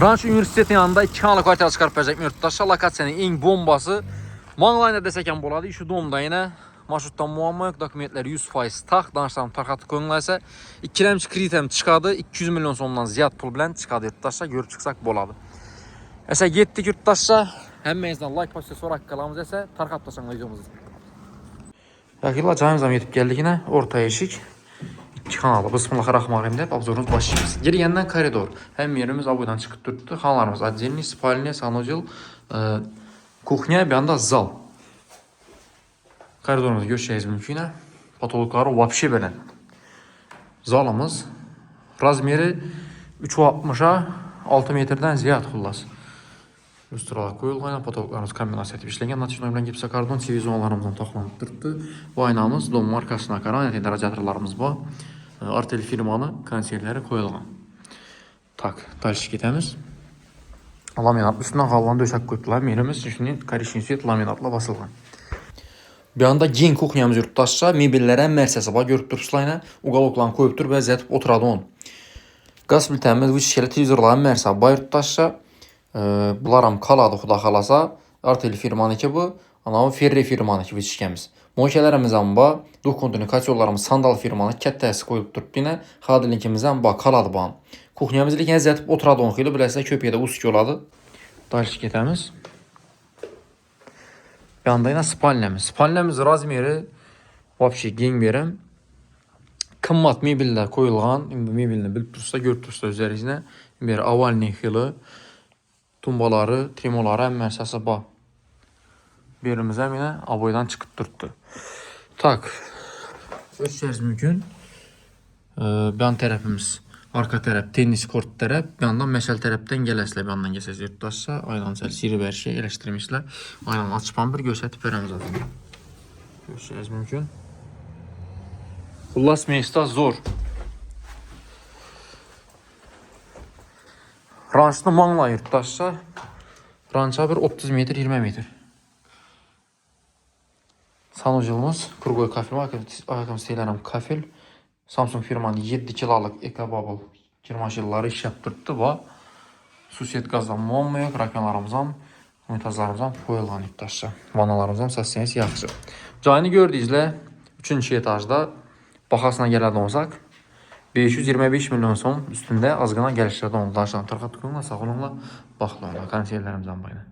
Ranch Üniversitetin yanında 2 kanlı kvartira çıxarıb verəcək yurttaşlar. Lokasiyanın eng bombası. Manglayında desəkən boladı. Şu domda yine marşrutdan muamma yok. Dokumentler 100% tax. Danışlarım tarxatı koyunlaysa. İkiləmçi kreditim çıxadı. 200 milyon sonundan ziyad pul bilən çıxadı yurttaşlar. Görüb çıxsaq boladı. Əsə getdik yurttaşlar. Həmməyinizdən like postə sorak qalamız əsə tarxatdaşan videomuzu. Yakıyla canımızdan yetib gəldik yine. Orta eşik. 2 kanalı. Bismillahirrahmanirrahim deyip abzorumuz başlayırız. Geri yandan koridor. Hem yerimiz abudan çıkıp durdu. Kanallarımız отдельный, спальня, санузел, kuxnya, bir anda zal. Koridorumuzu görüşeceğiz mümkün. Patologları вообще belə. Zalımız razmeri 3.60'a 6 metreden ziyad xullas. Üstüralar koyulğayla patologlarımız kombinasiya edib işləyən. Natijinə bilən gipsə kardon televizionlarımızdan toxlanıb durdu. Bu aynamız dom markasına qaran, yəni radiatorlarımız bu. Artel firmanı konserləri koyulğan. Tak, dальше getəmiz. Laminat üstündən qalğan döşək qoydular. Yerimiz üçün korичневый свет laminatla basılğan. Bir anda gen kuxnyamız yurttaşsa mebellərə mərsəsi var. Görüb durursunuz, uqaloklarını qoyubdur və zətib oturadı on. Qaz plitəmiz, vıçişələ televizorların mərsəsi var yurttaşsa. Bunlar kaladı xuda xalasa. Artel firmanı ki bu. Ana Ferre firmanı ki vıçişkəmiz. Moşələrimizdən ba, duh kontinu sandal firmanı kətdəsi qoyub durub yine. Xadilinkimizdən ba, kaladı ba. Kuxnyamız ilə zətib oturadı on xeyli. Biləsə köpəyə də uski oladı. Dальше getəmiz. Bir anda yine spalnyamiz. Spalnyamiz razmeri вообще gen verəm. Qımmat mebellər koyulğan. Mebelini bilib dursa, görüb dursa üzərinə. Bir avalni xili. Tumbaları, trimoları, mərsəsi ba. Birimizə yine aboydan çıkıp durdu. Tak. Ölçeriz mümkün. Bir an tərəfimiz arka tərəf, tennis kort tərəf. Bir yandan məşəl tərəfdən gələsilə bir yandan gəlsəz yurttaşsa. Aynan siri bir şey eləşdirmişlər. Aynan açıpan bir göstərib verəm zaten. Ölçeriz mümkün. Xullas meysta zor. Rançını mangla yurttaşsa. Rança bir 30 metr, 20 metr. Sanucumuz Kurgoy kafel, ayakım seylerim kafel. Samsung firmanın 7 kiloluk EcoBubble kirmaşılları iş yaptırdı ve suset gazdan muamma yok. Rakanlarımızdan, unitazlarımızdan koyulğan yurttaşça. Vanalarımızdan səssəniz yaxşı. Cayını gördüyüzlə 3-cü etajda baxasına gələn olsaq 525 milyon son üstündə azqına gəlişlərdə onu danışılan. Tərxat qılınla, sağ olunla, baxılınla, konserlərimizdən bayına.